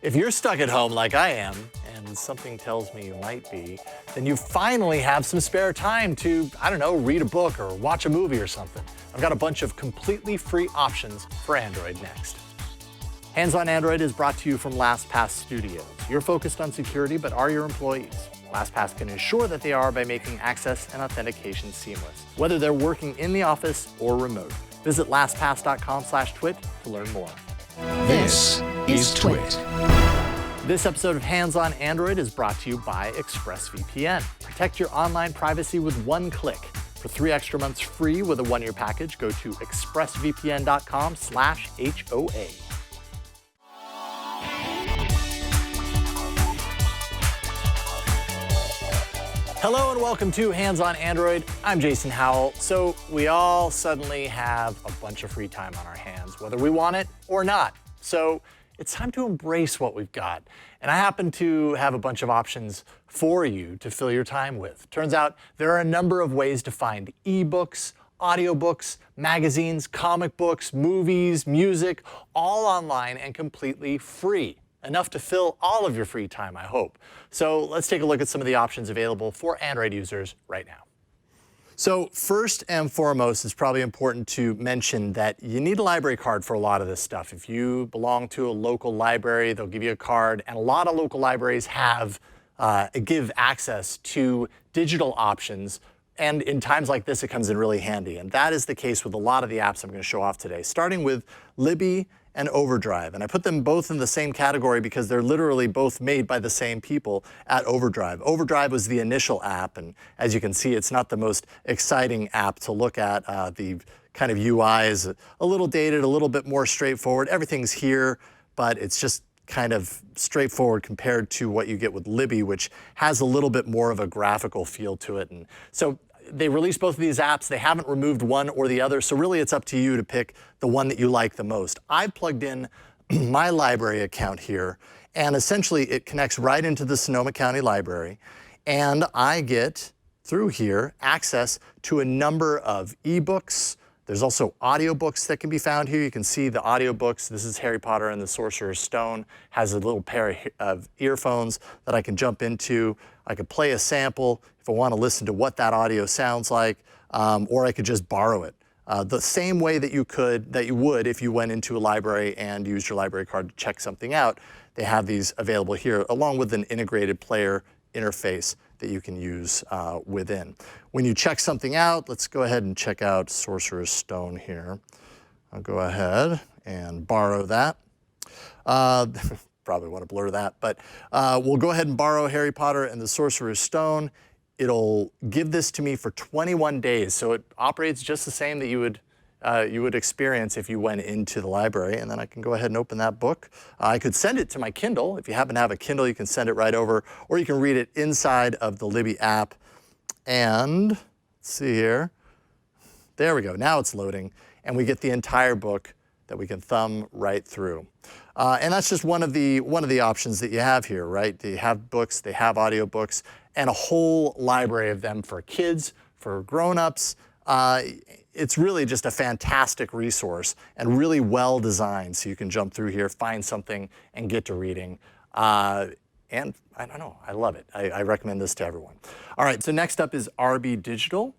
If you're stuck at home like I am, and something tells me you might be, then you finally have some spare time to, I don't know, read a book or watch a movie or something. I've got a bunch of completely free options for Android next. Hands on Android is brought to you from LastPass Studios. You're focused on security, but are your employees? LastPass can ensure that they are by making access and authentication seamless, whether they're working in the office or remote. Visit lastpass.com/twit to learn more. This is TWiT. This episode of Hands on Android is brought to you by ExpressVPN. Protect your online privacy with one click. For 3 extra months free with a 1-year package, go to expressvpn.com/HOA. Hello and welcome to Hands on Android. I'm Jason Howell. So we all suddenly have a bunch of free time on our hands, whether we want it or not. So it's time to embrace what we've got. And I happen to have a bunch of options for you to fill your time with. Turns out there are a number of ways to find ebooks, audiobooks, magazines, comic books, movies, music, all online and completely free. Enough to fill all of your free time, I hope. So let's take a look at some of the options available for Android users right now. So first and foremost, it's probably important to mention that you need a library card for a lot of this stuff. If you belong to a local library, they'll give you a card, and a lot of local libraries give access to digital options. And in times like this, it comes in really handy. And that is the case with a lot of the apps I'm going to show off today, starting with Libby and Overdrive. And I put them both in the same category because they're literally both made by the same people at Overdrive. Overdrive was the initial app, and as you can see, it's not the most exciting app to look at. The kind of UI is a little dated, a little bit more straightforward. Everything's here, but it's just kind of straightforward compared to what you get with Libby, which has a little bit more of a graphical feel to it. And so they released both of these apps. They haven't removed one or the other, so really it's up to you to pick the one that you like the most. I've plugged in my library account here, and essentially it connects right into the Sonoma County Library, and I get, through here, access to a number of ebooks. There's also audiobooks that can be found here. You can see the audiobooks. This is Harry Potter and the Sorcerer's Stone. Has a little pair of earphones that I can jump into. I could play a sample if I want to listen to what that audio sounds like, or I could just borrow it. The same way that you would if you went into a library and used your library card to check something out. They have these available here, along with an integrated player interface that you can use within. When you check something out, let's go ahead and check out Sorcerer's Stone here. I'll go ahead and borrow that. Probably want to blur that, but we'll go ahead and borrow Harry Potter and the Sorcerer's Stone. It'll give this to me for 21 days, so it operates just the same that you would experience if you went into the library, and then I can go ahead and open that book. I could send it to my Kindle. If you happen to have a Kindle, you can send it right over, or you can read it inside of the Libby app. And let's see here. There we go. Now it's loading, and we get the entire book that we can thumb right through. And that's just one of the options that you have here, right? They have books, they have audiobooks, and a whole library of them for kids, for grown-ups. It's really just a fantastic resource and really well designed, so you can jump through here, find something, and get to reading. And I don't know, I love it. I recommend this to everyone. All right, so next up is RBdigital,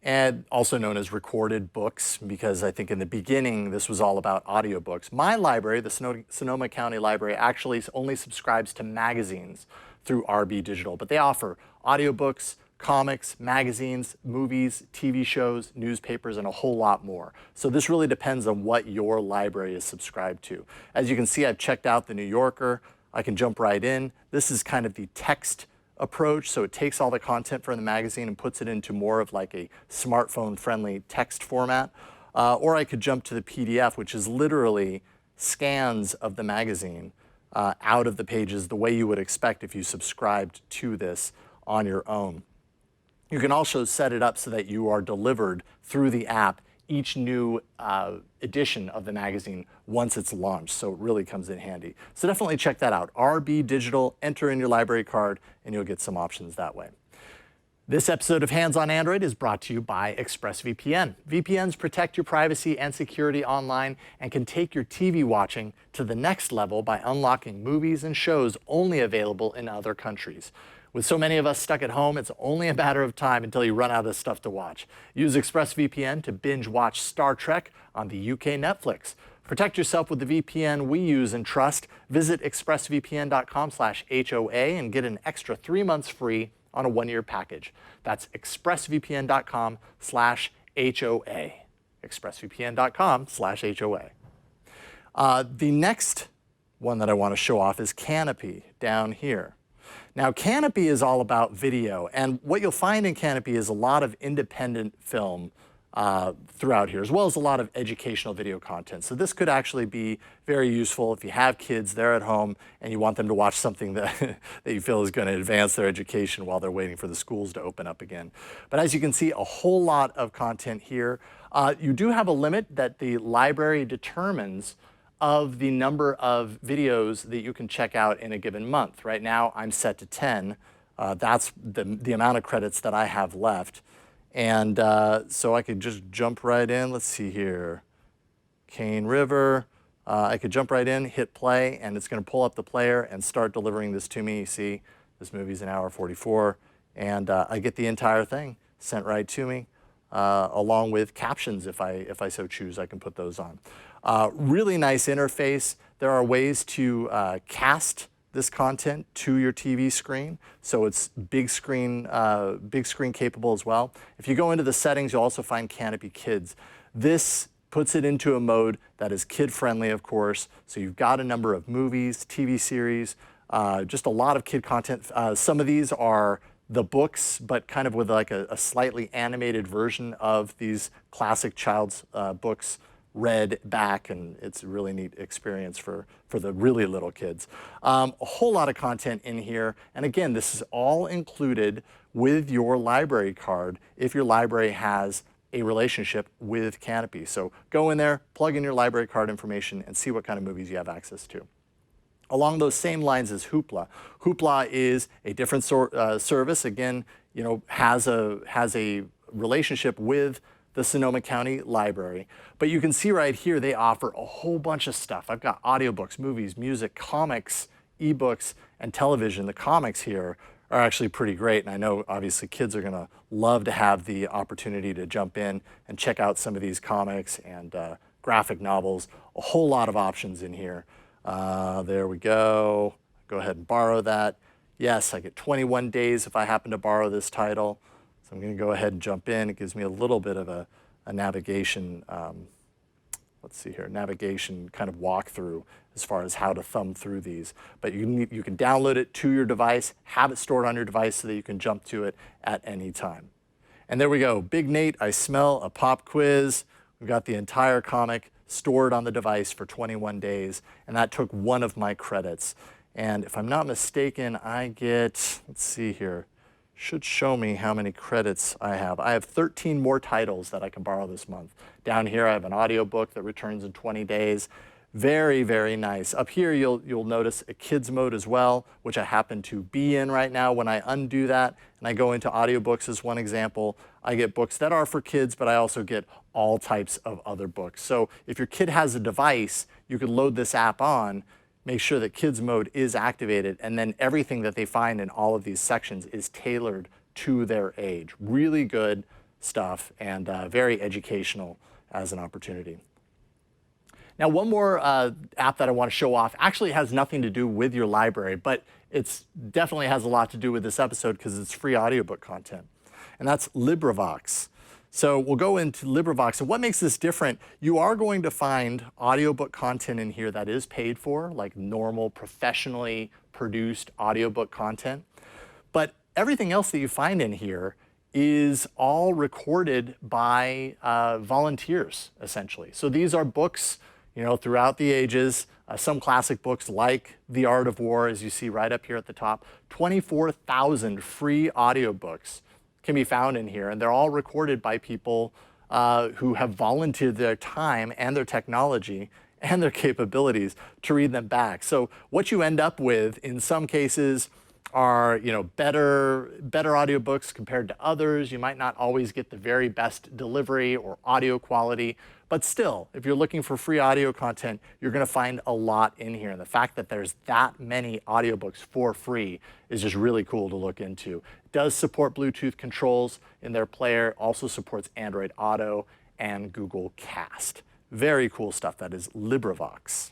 and also known as recorded books, because I think in the beginning this was all about audiobooks. My library, the Sonoma County Library, actually only subscribes to magazines through RBdigital, but they offer audiobooks, comics, magazines, movies, TV shows, newspapers, and a whole lot more. So this really depends on what your library is subscribed to. As you can see, I've checked out the New Yorker. I can jump right in. This is kind of the text approach, so it takes all the content from the magazine and puts it into more of like a smartphone-friendly text format. Or I could jump to the PDF, which is literally scans of the magazine out of the pages the way you would expect if you subscribed to this on your own. You can also set it up so that you are delivered through the app each new edition of the magazine once it's launched, so it really comes in handy. So definitely check that out. RBdigital, enter in your library card, and you'll get some options that way. This episode of Hands on Android is brought to you by ExpressVPN. VPNs protect your privacy and security online and can take your TV watching to the next level by unlocking movies and shows only available in other countries. With so many of us stuck at home, it's only a matter of time until you run out of stuff to watch. Use ExpressVPN to binge watch Star Trek on the UK Netflix. Protect yourself with the VPN we use and trust. Visit expressvpn.com/HOA and get an extra 3 months free on a 1-year package. That's expressvpn.com/HOA. expressvpn.com/HOA. The next one that I want to show off is Canopy down here. Now, Canopy is all about video, and what you'll find in Canopy is a lot of independent film throughout here, as well as a lot of educational video content. So this could actually be very useful if you have kids, they're at home, and you want them to watch something that, that you feel is going to advance their education while they're waiting for the schools to open up again. But as you can see, a whole lot of content here. You do have a limit that the library determines of the number of videos that you can check out in a given month. Right now, I'm set to 10. That's the amount of credits that I have left. And so I could just jump right in. Let's see here. Cane River. I could jump right in, hit play, and it's going to pull up the player and start delivering this to me. You see, this movie's an hour 44. And I get the entire thing sent right to me, along with captions if I so choose. I can put those on. Really nice interface. There are ways to cast this content to your TV screen, so it's big screen capable as well. If you go into the settings, you'll also find Canopy Kids. This puts it into a mode that is kid-friendly, of course. So you've got a number of movies, TV series, just a lot of kid content. Some of these are the books, but kind of with like a slightly animated version of these classic child's books read back, and it's a really neat experience for the really little kids. A whole lot of content in here, and again, this is all included with your library card if your library has a relationship with Canopy. So go in there, plug in your library card information, and see what kind of movies you have access to. Along those same lines is Hoopla. Hoopla is a different service. Again, you know, has a relationship with the Sonoma County Library. But you can see right here, they offer a whole bunch of stuff. I've got audiobooks, movies, music, comics, ebooks, and television. The comics here are actually pretty great. And I know obviously kids are gonna love to have the opportunity to jump in and check out some of these comics and graphic novels. A whole lot of options in here. There we go. Go ahead and borrow that. Yes, I get 21 days if I happen to borrow this title. So I'm going to go ahead and jump in. It gives me a little bit of a navigation, let's see here, navigation kind of walkthrough as far as how to thumb through these. But you can download it to your device, have it stored on your device so that you can jump to it at any time. And there we go. Big Nate, I smell a pop quiz. We've got the entire comic stored on the device for 21 days, and that took one of my credits. And if I'm not mistaken, I get, let's see here, should show me how many credits I have. I have 13 more titles that I can borrow this month. Down here, I have an audiobook that returns in 20 days. Very, very nice. Up here, you'll notice a kids mode as well, which I happen to be in right now. When I undo that and I go into audiobooks as one example, I get books that are for kids, but I also get all types of other books. So if your kid has a device, you could load this app on, make sure that kids mode is activated, and then everything that they find in all of these sections is tailored to their age. Really good stuff and very educational as an opportunity. Now, one more app that I want to show off actually has nothing to do with your library, but it definitely has a lot to do with this episode because it's free audiobook content, and that's LibriVox. So we'll go into LibriVox, and what makes this different, you are going to find audiobook content in here that is paid for, like normal, professionally produced audiobook content. But everything else that you find in here is all recorded by volunteers, essentially. So these are books, you know, throughout the ages, some classic books like The Art of War, as you see right up here at the top, 24,000 free audiobooks can be found in here, and they're all recorded by people who have volunteered their time and their technology and their capabilities to read them back. So what you end up with in some cases are, better audiobooks compared to others. You might not always get the very best delivery or audio quality, but still, if you're looking for free audio content, you're going to find a lot in here. And the fact that there's that many audiobooks for free is just really cool to look into. It does support Bluetooth controls in their player, also supports Android Auto and Google Cast. Very cool stuff. That is LibriVox.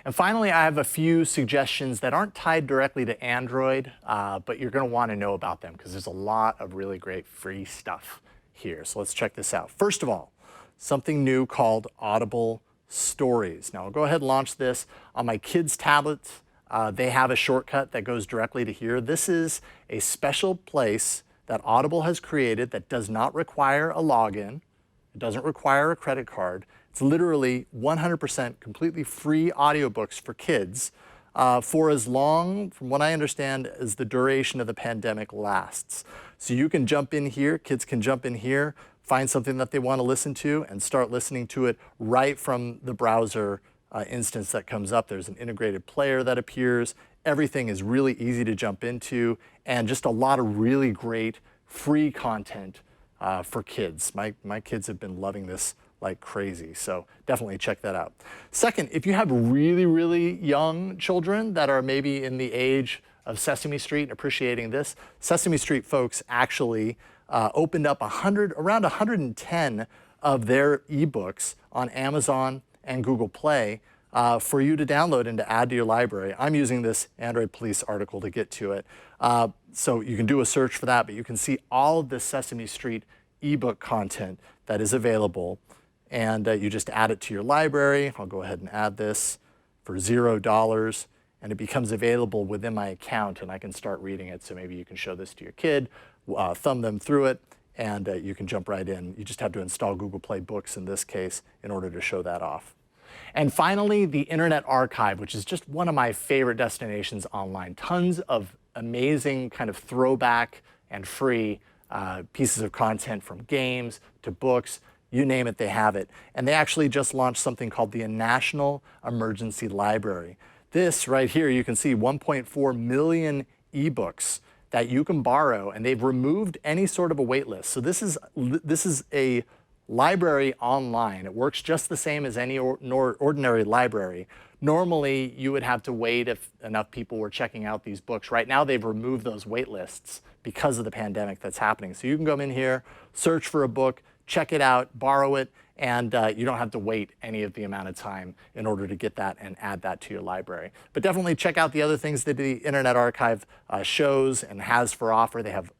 And finally, I have a few suggestions that aren't tied directly to Android, but you're going to want to know about them because there's a lot of really great free stuff here. So let's check this out. First of all, something new called Audible Stories. Now, I'll go ahead and launch this on my kids' tablets. They have a shortcut that goes directly to here. This is a special place that Audible has created that does not require a login. It doesn't require a credit card. It's literally 100% completely free audiobooks for kids for as long, from what I understand, as the duration of the pandemic lasts. So you can jump in here, kids can jump in here, find something that they want to listen to and start listening to it right from the browser instance that comes up. There's an integrated player that appears. Everything is really easy to jump into and just a lot of really great free content for kids. My kids have been loving this like crazy, so definitely check that out. Second, if you have really, really young children that are maybe in the age of Sesame Street and appreciating this, Sesame Street folks actually opened up around 110 of their ebooks on Amazon and Google Play for you to download and to add to your library. I'm using this Android Police article to get to it. So you can do a search for that, but you can see all of the Sesame Street ebook content that is available, and you just add it to your library. I'll go ahead and add this for $0, and it becomes available within my account, and I can start reading it. So maybe you can show this to your kid, thumb them through it, and you can jump right in. You just have to install Google Play Books in this case in order to show that off. And finally, the Internet Archive, which is just one of my favorite destinations online. Tons of amazing kind of throwback and free pieces of content, from games to books, you name it, they have it. And they actually just launched something called the National Emergency Library. This right here, you can see 1.4 million ebooks that you can borrow, and they've removed any sort of a wait list. So this is a library online. It works just the same as any ordinary library. Normally, you would have to wait if enough people were checking out these books. Right now, they've removed those wait lists because of the pandemic that's happening. So you can come in here, search for a book, check it out, borrow it, and you don't have to wait any of the amount of time in order to get that and add that to your library. But definitely check out the other things that the Internet Archive shows and has for offer. They have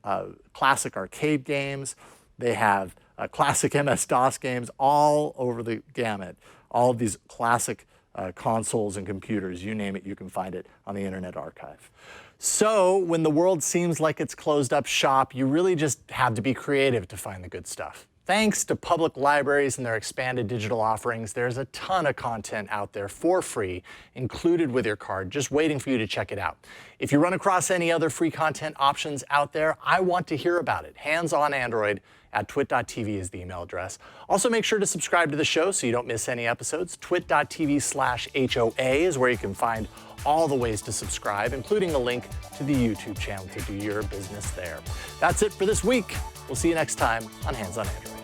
classic arcade games. They have classic MS-DOS games, all over the gamut. All of these classic consoles and computers, you name it, you can find it on the Internet Archive. So when the world seems like it's closed up shop, you really just have to be creative to find the good stuff. Thanks to public libraries and their expanded digital offerings, there's a ton of content out there for free, included with your card, just waiting for you to check it out. If you run across any other free content options out there, I want to hear about it. Hands on Android at twit.tv is the email address. Also, make sure to subscribe to the show so you don't miss any episodes. twit.tv/HOA is where you can find all the ways to subscribe, including a link to the YouTube channel to do your business there. That's it for this week. We'll see you next time on Hands on Android.